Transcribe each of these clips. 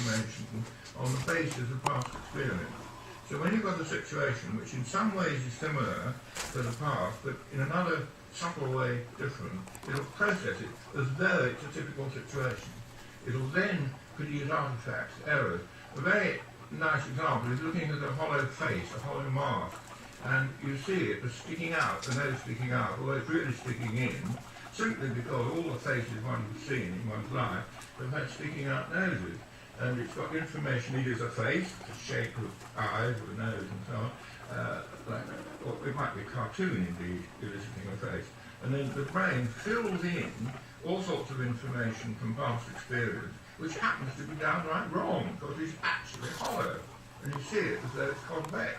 information on the basis of past experience. So when you've got a situation which in some ways is similar to the past, but in another subtle way different, it'll process it as though it's a typical situation. It'll then produce artifacts, errors. A very nice example is looking at a hollow face, a hollow mask, and you see it as sticking out, the nose sticking out, although it's really sticking in, simply because all the faces one has seen in one's life have had sticking out noses. And it's got information, it is a face, the shape of eyes or a nose and so on, or it might be a cartoon indeed, eliciting a face. And then the brain fills in all sorts of information from past experience, which happens to be downright wrong, because it's actually hollow, and you see it as though it's convex.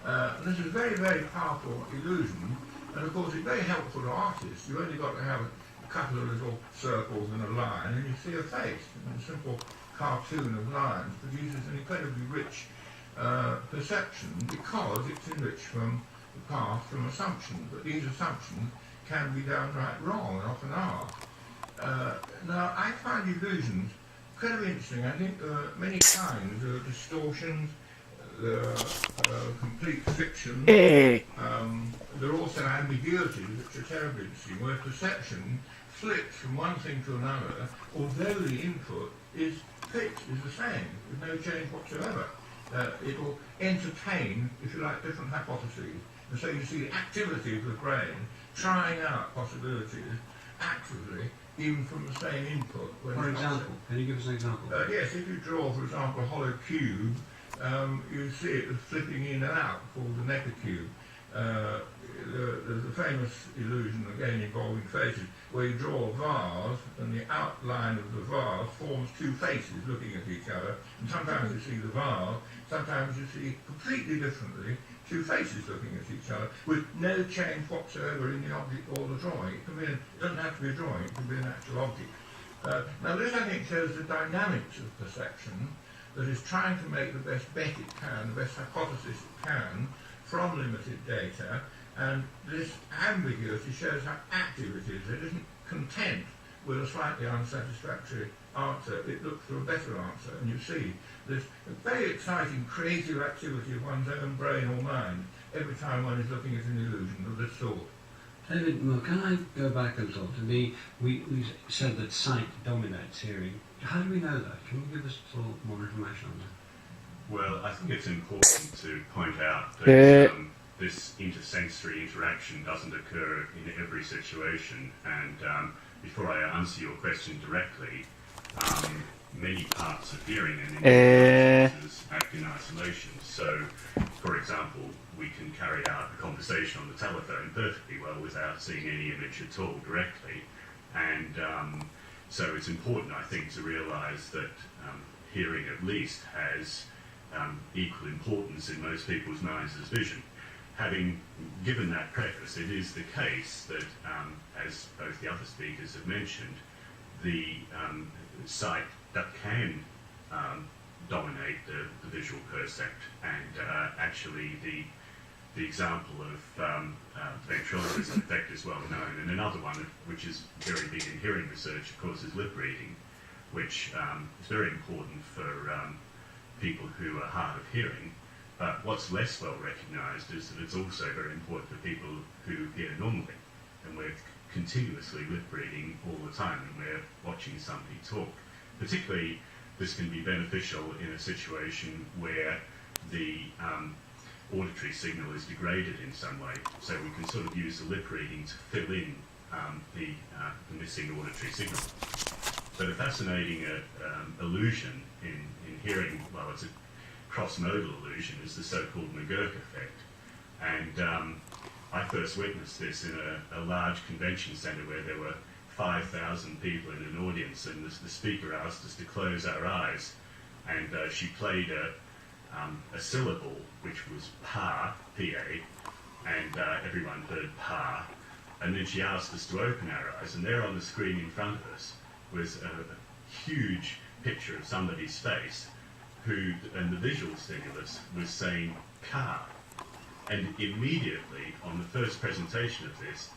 And this is a very, very powerful illusion, and of course it's very helpful to artists. You've only got to have a couple of little circles and a line, and you see a face, and a simple cartoon of lines produces an incredibly rich perception, because it's enriched from the past, from assumptions, but these assumptions can be downright wrong, and often are. Now, I find illusions incredibly interesting. I think there are many kinds. There are distortions, there are complete fictions, there are also ambiguities which are terribly interesting, where perception flips from one thing to another, although the input is fixed, is the same, with no change whatsoever. It will entertain, if you like, different hypotheses. And so you see the activity of the brain trying out possibilities actively, even from the same input. For example, can you give us an example? Yes, if you draw, for example, a hollow cube, you see it as flipping in and out, called the Necker cube. There's a famous illusion, again involving faces, where you draw a vase, and the outline of the vase forms two faces looking at each other, and sometimes you see the vase, sometimes you see completely differently two faces looking at each other, with no change whatsoever in the object or the drawing. It doesn't have to be a drawing, it can be an actual object. Now this, I think, shows the dynamics of perception, that is trying to make the best bet it can, the best hypothesis it can, from limited data, and this ambiguity shows how active it is. It isn't content with a slightly unsatisfactory answer, it looks for a better answer, and you see this very exciting creative activity of one's own brain or mind every time one is looking at an illusion of this sort. David, can I go back a little to we said that sight dominates hearing. How do we know that? Can you give us a little more information on that? Well, I think it's important to point out that this intersensory interaction doesn't occur in every situation, and before I answer your question directly, many parts of hearing and senses act in isolation. So, for example, we can carry out a conversation on the telephone perfectly well without seeing any image at all directly, and so it's important, I think, to realise that hearing at least has equal importance in most people's minds as vision. Having given that preface, it is the case that, as both the other speakers have mentioned, the sight that can dominate the visual percept, and actually the example of ventriloquism effect is well known, and another one which is very big in hearing research, of course, is lip reading, which is very important for people who are hard of hearing. But what's less well recognised is that it's also very important for people who hear normally, and we're continuously lip reading all the time when we're watching somebody talk. Particularly, this can be beneficial in a situation where the auditory signal is degraded in some way, so we can sort of use the lip reading to fill in the missing auditory signal. But a fascinating illusion in hearing, well, it's a cross-modal illusion, is the so-called McGurk effect. And I first witnessed this in a large convention centre where there were 5,000 people in an audience, and the speaker asked us to close our eyes, and she played a syllable which was pa, P-A, and everyone heard pa, and then she asked us to open our eyes, and there on the screen in front of us was a huge picture of somebody's face, and the visual stimulus was saying car. And immediately, on the first presentation of this,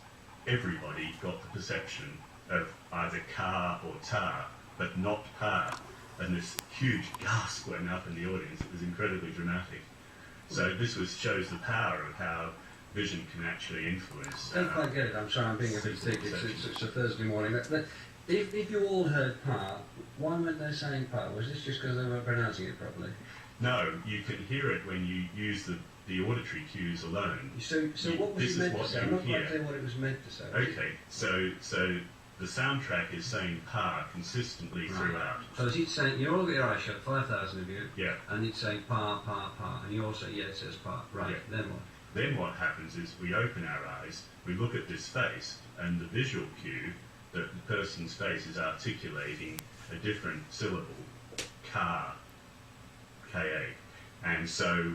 everybody got the perception of either car or tar, but not par. and this huge gasp went up in the audience. It was incredibly dramatic. So this shows the power of how vision can actually influence. I don't quite get it. I'm sorry, I'm being a bit thick. It's a Thursday morning. But if you all heard pa, why weren't they saying pa? Was this just because they weren't pronouncing it properly? No, you can hear it when you use the auditory cues alone. So what was it meant to say? I'm not quite clear what it was meant to say. Okay, so the soundtrack is saying pa consistently throughout. So he's saying, you all got your eyes shut, 5,000 of you, Yeah. and he's saying pa, pa, pa, and you all say, yeah, it says pa. Right, Yeah. then what? Then what happens is we open our eyes, we look at this face, and the visual cue that the person's face is articulating a different syllable, ka, K-A. And so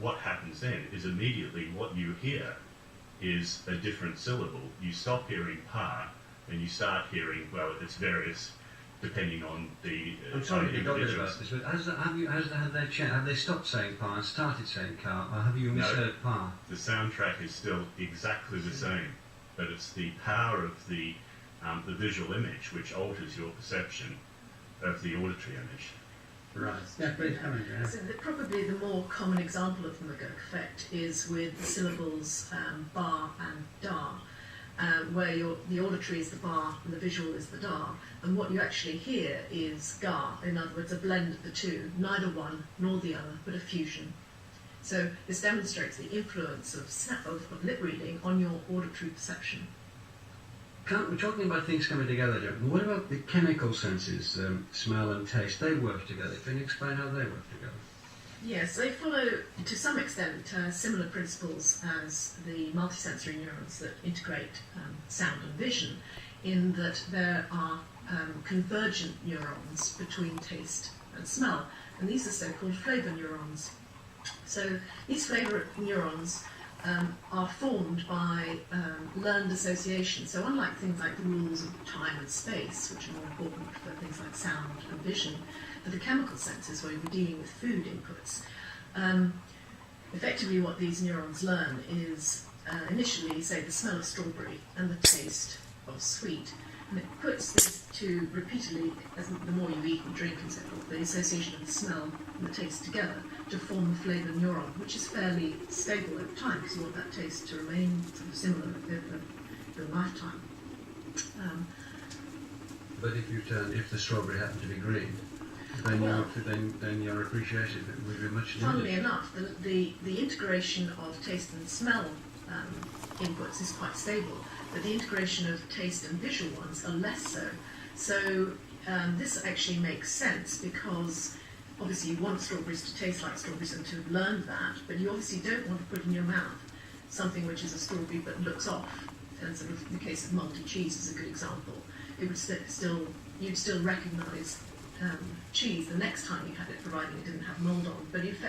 what happens then is immediately what you hear is a different syllable. You stop hearing pa, and you start hearing, well, it's various, depending on the I'm sorry to be dogged individuals. about this, but have they stopped saying pa and started saying ka, or have you misheard pa? The soundtrack is still exactly the same, but it's the power of the visual image which alters your perception of the auditory image. Right. Yeah, please come in. So probably the more common example of the McGurk effect is with the syllables bar and da, where the auditory is the bar and the visual is the da, and what you actually hear is ga, in other words, a blend of the two, neither one nor the other, but a fusion. So this demonstrates the influence of lip reading on your auditory perception. We're talking about things coming together, Joe. What about the chemical senses, smell and taste? They work together. Can you explain how they work together? Yes, they follow, to some extent, similar principles as the multisensory neurons that integrate sound and vision, in that there are convergent neurons between taste and smell, and these are so-called flavour neurons. So these flavour neurons are formed by learned association. So unlike things like the rules of time and space, which are more important for things like sound and vision, for the chemical senses where we're dealing with food inputs, effectively what these neurons learn is initially, say, the smell of strawberry and the taste of sweet. And it puts these two repeatedly, as the more you eat and drink and so forth, the association of the smell and the taste together to form the flavour neuron, which is fairly stable over time because you want that taste to remain sort of similar over your lifetime. But if the strawberry happened to be green, then your appreciation would be much diminished. Funnily enough, the integration of taste and smell inputs is quite stable, but the integration of taste and visual ones are less so. So this actually makes sense because obviously you want strawberries to taste like strawberries and to have learned that, but you obviously don't want to put in your mouth something which is a strawberry but looks off. And sort of in the case of multi cheese is a good example. It would you'd still recognise cheese the next time you had it, providing it didn't have mould on. But in fact,